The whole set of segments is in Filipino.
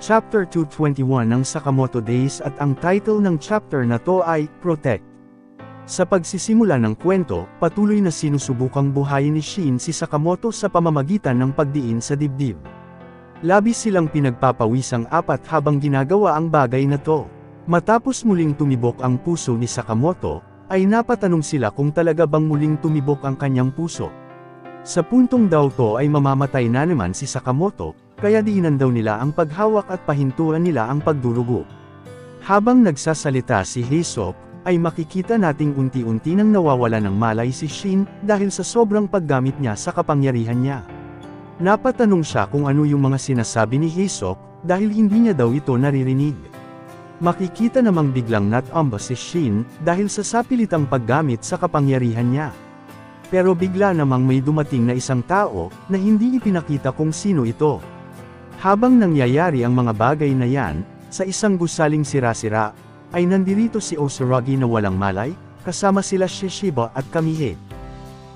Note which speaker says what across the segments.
Speaker 1: Chapter 221 ng Sakamoto Days at ang title ng chapter na to ay, Protect. Sa pagsisimula ng kwento, patuloy na sinusubukang buhayin ni Shin si Sakamoto sa pamamagitan ng pagdiin sa dibdib. Labis silang pinagpapawisang apat habang ginagawa ang bagay na to. Matapos muling tumibok ang puso ni Sakamoto, ay napatanong sila kung talaga bang muling tumibok ang kanyang puso. Sa puntong daw to ay mamamatay na naman si Sakamoto, kaya diinan daw nila ang paghawak at pahintuan nila ang pagdurugo. Habang nagsasalita si Haesop, ay makikita nating unti-unti nang nawawala ng malay si Shin dahil sa sobrang paggamit niya sa kapangyarihan niya. Napatanong siya kung ano yung mga sinasabi ni Haesop dahil hindi niya daw ito naririnig. Makikita namang biglang natamba si Shin dahil sa sapilitang paggamit sa kapangyarihan niya. Pero bigla namang may dumating na isang tao na hindi ipinakita kung sino ito. Habang nangyayari ang mga bagay na yan, sa isang gusaling sira-sira, ay nandirito si Osuragi na walang malay, kasama sila Shishiba at Kamihe.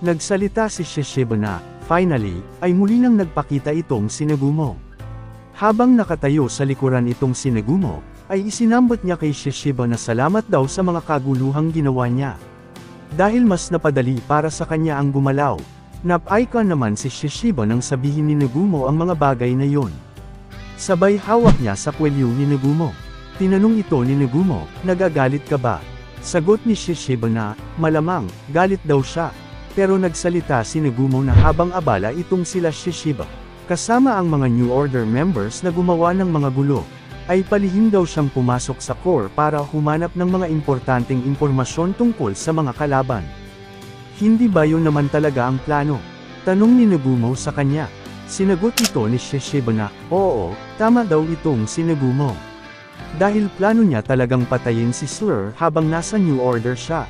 Speaker 1: Nagsalita si Shishiba na, finally, ay muli nang nagpakita itong si Nagumo. Habang nakatayo sa likuran itong si Nagumo, ay isinambot niya kay Shishiba na salamat daw sa mga kaguluhang ginawa niya. Dahil mas napadali para sa kanya ang gumalaw, nap-icon naman si Shishiba nang sabihin ni Nagumo ang mga bagay na yon. Sabay hawak niya sa kwelyo ni Nagumo. Tinanong ito ni Nagumo, nagagalit ka ba? Sagot ni Shishiba na, malamang, galit daw siya. Pero nagsalita si Nagumo na habang abala itong sila Shishiba, kasama ang mga New Order members na gumawa ng mga gulo, ay palihim daw siyang pumasok sa core para humanap ng mga importanteng impormasyon tungkol sa mga kalaban. Hindi ba yun naman talaga ang plano? Tanong ni Nagumo sa kanya. Sinagot ito ni Shishiba na, oo, tama daw itong si Nagumo. Dahil plano niya talagang patayin si Slur habang nasa New Order siya.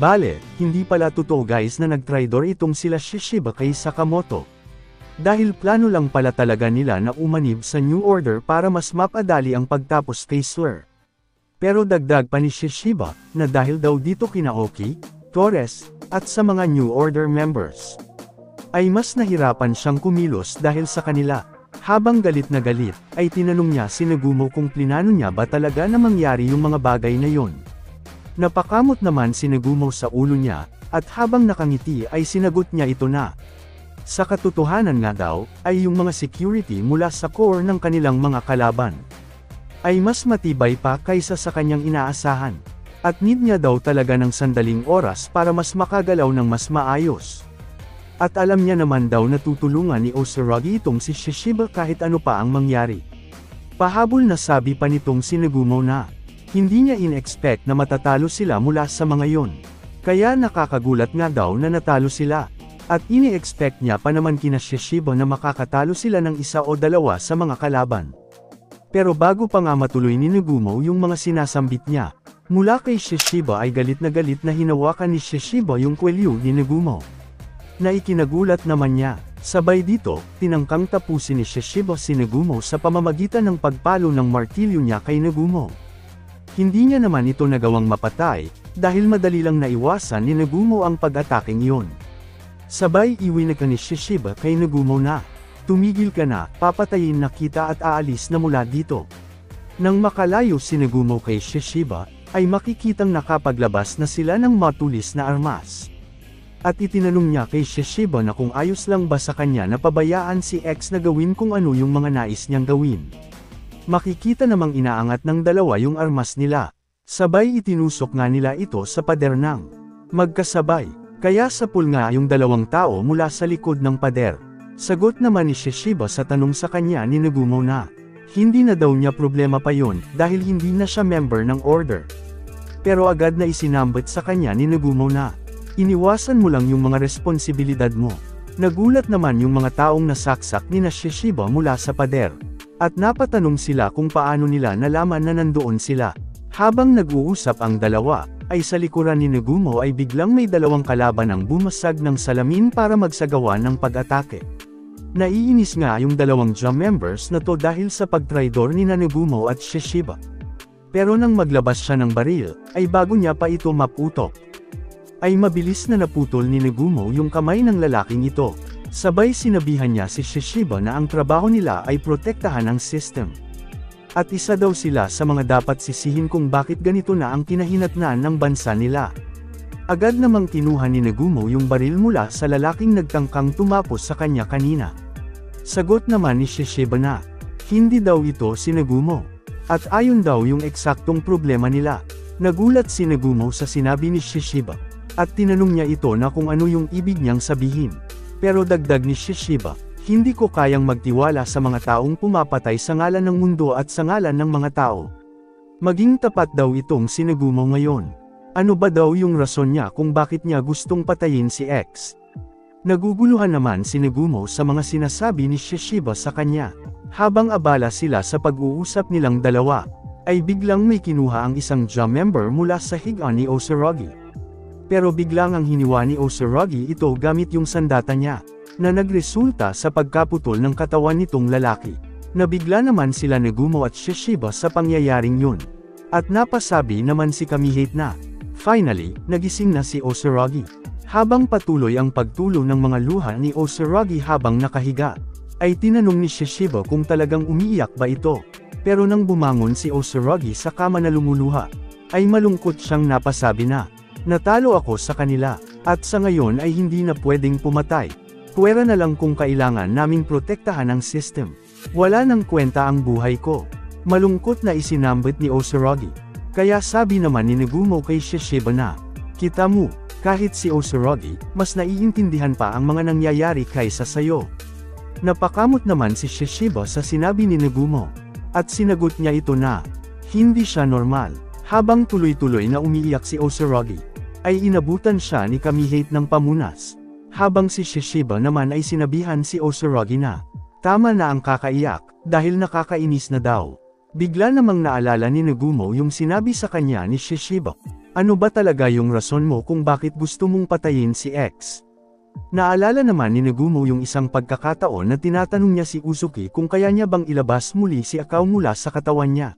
Speaker 1: Bale, hindi pala totoo guys na nagtraidor itong sila Shishiba kay Sakamoto. Dahil plano lang pala talaga nila na umanib sa New Order para mas mapadali ang pagtapos kay Slur. Pero dagdag pa ni Shishiba, na dahil daw dito kina Oki, Torres, at sa mga New Order members, ay mas nahirapan siyang kumilos dahil sa kanila. Habang galit na galit, ay tinanong niya si Nagumo kung plinano niya ba talaga na mangyari yung mga bagay na yon. Napakamot naman si Nagumo sa ulo niya, at habang nakangiti ay sinagot niya ito na. Sa katotohanan nga daw, ay yung mga security mula sa core ng kanilang mga kalaban ay mas matibay pa kaysa sa kanyang inaasahan. At need niya daw talaga ng sandaling oras para mas makagalaw ng mas maayos. At alam niya naman daw na tutulungan ni Osuragi itong si Shishiba kahit ano pa ang mangyari. Pahabol na sabi pa nitong si Nagumo na, hindi niya in-expect na matatalo sila mula sa mga yon. Kaya nakakagulat nga daw na natalo sila. At ini-expect niya pa naman kina Shishiba na makakatalo sila ng isa o dalawa sa mga kalaban. Pero bago pa nga matuloy ni Nagumo yung mga sinasambit niya, mula kay Shishiba ay galit na hinawakan ni Shishiba yung kwelyo ni Nagumo. Na ikinagulat naman niya. Sabay dito, tinangkang tapusin ni Shishiba si Nagumo sa pamamagitan ng pagpalo ng martilyo niya kay Nagumo. Hindi niya naman ito nagawang mapatay, dahil madali lang naiwasan ni Nagumo ang pag-ataking iyon. Sabay iwinag ni Shishiba kay Nagumo na, tumigil ka na, papatayin na kita at aalis na mula dito. Nang makalayo si Nagumo kay Shishiba, ay makikitang nakapaglabas na sila ng matulis na armas. At itinanong niya kay Shishiba na kung ayos lang ba sa kanya na pabayaan si X na gawin kung ano yung mga nais niyang gawin. Makikita namang inaangat ng dalawa yung armas nila. Sabay itinusok nga nila ito sa pader ng magkasabay. Kaya sapul nga yung dalawang tao mula sa likod ng pader. Sagot naman ni Shishiba sa tanong sa kanya ni Nagumo na, hindi na daw niya problema pa yon dahil hindi na siya member ng order. Pero agad na isinambit sa kanya ni Nagumo na, iniwasan mo lang yung mga responsibilidad mo. Nagulat naman yung mga taong nasaksak ni Shishiba mula sa pader. At napatanong sila kung paano nila nalaman na nandoon sila. Habang nag-uusap ang dalawa, ay sa likuran ni Nagumo ay biglang may dalawang kalaban ang bumasag ng salamin para magsagawa ng pag-atake. Naiinis nga yung dalawang jam members na to dahil sa pagtraidor ni Nagumo at Shishiba. Pero nang maglabas siya ng baril, ay bago niya pa ito maputok, ay mabilis na naputol ni Nagumo yung kamay ng lalaking ito. Sabay sinabihan niya si Shishiba na ang trabaho nila ay protektahan ang system. At isa daw sila sa mga dapat sisihin kung bakit ganito na ang kinahinatnan ng bansa nila. Agad namang kinuha ni Nagumo yung baril mula sa lalaking nagtangkang tumapos sa kanya kanina. Sagot naman ni Shishiba na, hindi daw ito si Nagumo. At ayon daw yung eksaktong problema nila. Nagulat si Nagumo sa sinabi ni Shishiba. At tinanong niya ito na kung ano yung ibig niyang sabihin. Pero dagdag ni Shishiba, hindi ko kayang magtiwala sa mga taong pumapatay sa ngalan ng mundo at sa ngalan ng mga tao. Maging tapat daw itong si Nagumo ngayon. Ano ba daw yung rason niya kung bakit niya gustong patayin si X? Naguguluhan naman si Nagumo sa mga sinasabi ni Shishiba sa kanya. Habang abala sila sa pag-uusap nilang dalawa, ay biglang may kinuha ang isang JA member mula sa higaan ni Osurogi. Pero biglang ang hiniwa ni Osurogi ito gamit yung sandata niya, na nagresulta sa pagkaputol ng katawan nitong lalaki. Nabigla naman sila Nagumo at Shishiba sa pangyayaring yun. At napasabi naman si Kamihate na, finally, nagising na si Osurogi. Habang patuloy ang pagtulo ng mga luha ni Osurogi habang nakahiga, ay tinanong ni Shishiba kung talagang umiiyak ba ito. Pero nang bumangon si Osurogi sa kama na lumuluha, ay malungkot siyang napasabi na, natalo ako sa kanila, at sa ngayon ay hindi na pwedeng pumatay. Puwera na lang kung kailangan naming protektahan ang system. Wala nang kwenta ang buhay ko. Malungkot na isinambit ni Osurogi. Kaya sabi naman ni Nagumo kay Shishiba na, kita mo, kahit si Osurogi, mas naiintindihan pa ang mga nangyayari kaysa sayo. Napakamot naman si Shishiba sa sinabi ni Nagumo. At sinagot niya ito na, hindi siya normal. Habang tuloy-tuloy na umiiyak si Osurogi, ay inabutan siya ni Kamihate ng pamunas. Habang si Shishiba naman ay sinabihan si Osurogi na, tama na ang kakaiyak, dahil nakakainis na daw. Bigla namang naalala ni Nagumo yung sinabi sa kanya ni Shishiba, ano ba talaga yung rason mo kung bakit gusto mong patayin si X? Naalala naman ni Nagumo yung isang pagkakataon na tinatanong niya si Uzuki kung kaya niya bang ilabas muli si Akao mula sa katawan niya.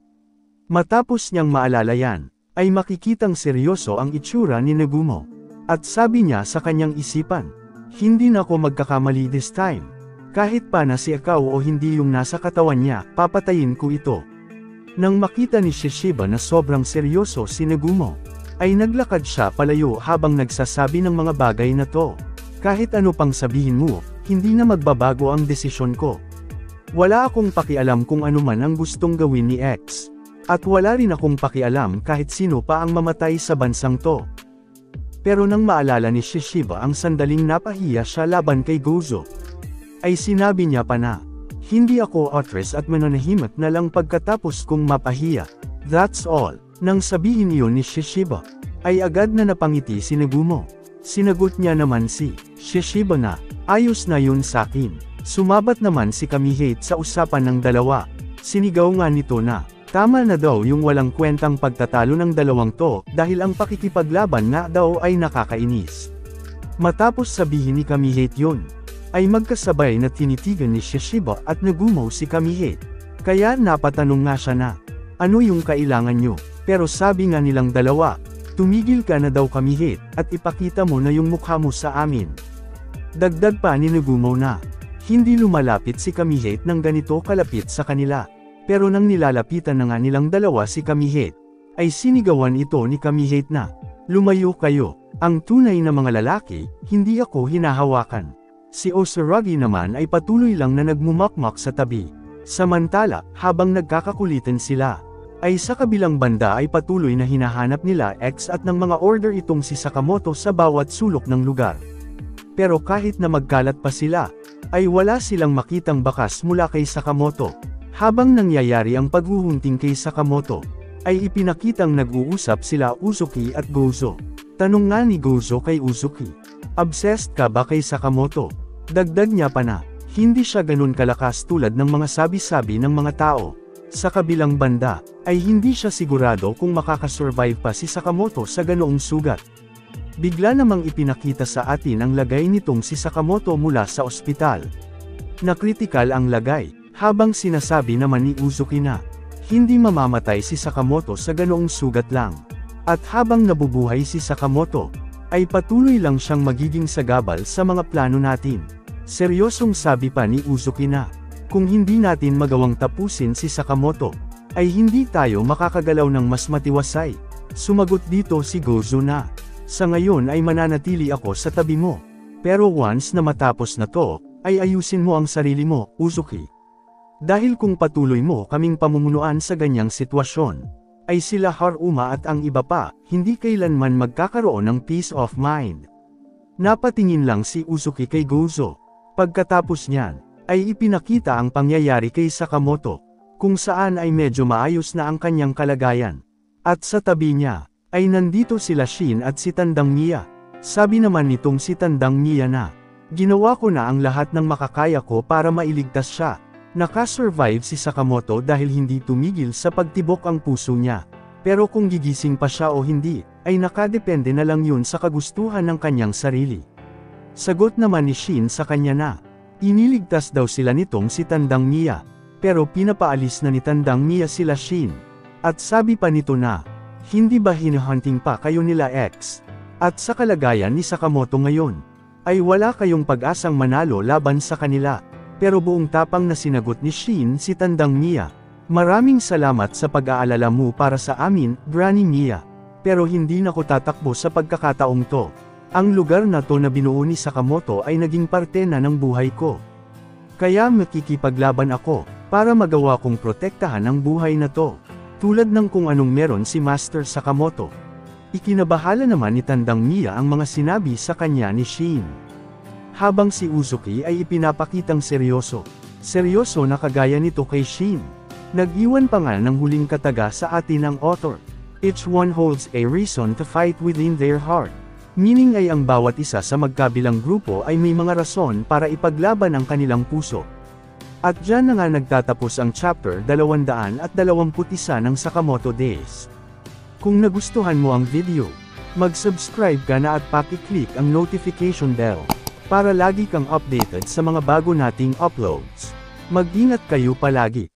Speaker 1: Matapos niyang maalala yan, ay makikitang seryoso ang itsura ni Nagumo. At sabi niya sa kanyang isipan, hindi na ako magkakamali this time. Kahit pa na si Akao o hindi yung nasa katawan niya, papatayin ko ito. Nang makita ni Shishiba na sobrang seryoso si Nagumo, ay naglakad siya palayo habang nagsasabi ng mga bagay na to. Kahit ano pang sabihin mo, hindi na magbabago ang desisyon ko. Wala akong pakialam kung ano man ang gustong gawin ni X. At wala rin akong pakialam kahit sino pa ang mamatay sa bansang to. Pero nang maalala ni Shishiba ang sandaling napahiya siya laban kay Gozo, ay sinabi niya pa na, hindi ako atras at mananahimik na lang pagkatapos kong mapahiya. That's all. Nang sabihin iyon ni Shishiba, ay agad na napangiti si Nagumo. Sinagot niya naman si Shishiba na, ayos na yun sakin. Sumabat naman si Kamihate sa usapan ng dalawa. Sinigaw nga nito na, tama na daw yung walang kwentang pagtatalo ng dalawang to, dahil ang pakikipaglaban nga daw ay nakakainis. Matapos sabihin ni Kamihate yun, ay magkasabay na tinitigan ni Shishiba at Nagumo si Kamihate. Kaya napatanong nga siya na, ano yung kailangan nyo? Pero sabi nga nilang dalawa, tumigil ka na daw Kamihate, at ipakita mo na yung mukha mo sa amin. Dagdag pa ni Nagumo na, hindi lumalapit si Kamihate ng ganito kalapit sa kanila. Pero nang nilalapitan na nga nilang dalawa si Kamihate, ay sinigawan ito ni Kamihate na, lumayo kayo, ang tunay na mga lalaki, hindi ako hinahawakan. Si Osurogi naman ay patuloy lang na nagmumakmak sa tabi. Samantala, habang nagkakakulitan sila, ay sa kabilang banda ay patuloy na hinahanap nila X at ng mga order itong si Sakamoto sa bawat sulok ng lugar. Pero kahit na magkalat pa sila, ay wala silang makitang bakas mula kay Sakamoto. Habang nangyayari ang paghuhunting kay Sakamoto, ay ipinakitang nag-uusap sila Uzuki at Gozo. Tanong nga ni Gozo kay Uzuki, obsessed ka ba kay Sakamoto? Dagdag niya pa na, hindi siya ganun kalakas tulad ng mga sabi-sabi ng mga tao. Sa kabilang banda, ay hindi siya sigurado kung makakasurvive pa si Sakamoto sa ganoong sugat. Bigla namang ipinakita sa atin ang lagay nitong si Sakamoto mula sa ospital. Na kritikal ang lagay. Habang sinasabi naman ni Uzuki na, hindi mamamatay si Sakamoto sa ganoong sugat lang. At habang nabubuhay si Sakamoto, ay patuloy lang siyang magiging sagabal sa mga plano natin. Seryosong sabi pa ni Uzuki na, kung hindi natin magawang tapusin si Sakamoto, ay hindi tayo makakagalaw ng mas matiwasay. Sumagot dito si Gozo na, sa ngayon ay mananatili ako sa tabi mo. Pero once na matapos na to, ay ayusin mo ang sarili mo, Uzuki. Dahil kung patuloy mo kaming pamumunuan sa ganyang sitwasyon, ay sila Haruma at ang iba pa, hindi kailanman magkakaroon ng peace of mind. Napatingin lang si Uzuki kay Gozo. Pagkatapos niyan, ay ipinakita ang pangyayari kay Sakamoto, kung saan ay medyo maayos na ang kanyang kalagayan. At sa tabi niya, ay nandito sila Shin at si Tandang Miya. Sabi naman nitong si Tandang Miya na, ginawa ko na ang lahat ng makakaya ko para mailigtas siya. Nakasurvive si Sakamoto dahil hindi tumigil sa pagtibok ang puso niya. Pero kung gigising pa siya o hindi, ay nakadepende na lang yun sa kagustuhan ng kanyang sarili. Sagot naman ni Shin sa kanya na, iniligtas daw sila nitong si Tandang Miya, pero pinapaalis na ni Tandang Miya sila Shin. At sabi pa nito na, hindi ba hinahunting pa kayo nila X? At sa kalagayan ni Sakamoto ngayon, ay wala kayong pag-asang manalo laban sa kanila. Pero buong tapang na sinagot ni Shin si Tandang Miya, maraming salamat sa pag-aalala mo para sa amin, Granny Miya. Pero hindi na ko tatakbo sa pagkakataong to. Ang lugar na to na binuo ni Sakamoto ay naging parte na ng buhay ko. Kaya makikipaglaban ako, para magawa kong protektahan ang buhay na to. Tulad ng kung anong meron si Master Sakamoto. Ikinabahala naman ni Tandang Miya ang mga sinabi sa kanya ni Shin. Habang si Uzuki ay ipinapakitang seryoso. Seryoso na kagaya nito kay Shin. Nag-iwan pa nga ng huling kataga sa atin ang author. Each one holds a reason to fight within their heart. Meaning ay ang bawat isa sa magkabilang grupo ay may mga rason para ipaglaban ang kanilang puso. At dyan na nga nagtatapos ang chapter 221 ng Sakamoto Days. Kung nagustuhan mo ang video, mag-subscribe ka na at paki-click ang notification bell, para lagi kang updated sa mga bago nating uploads. Mag-ingat kayo palagi.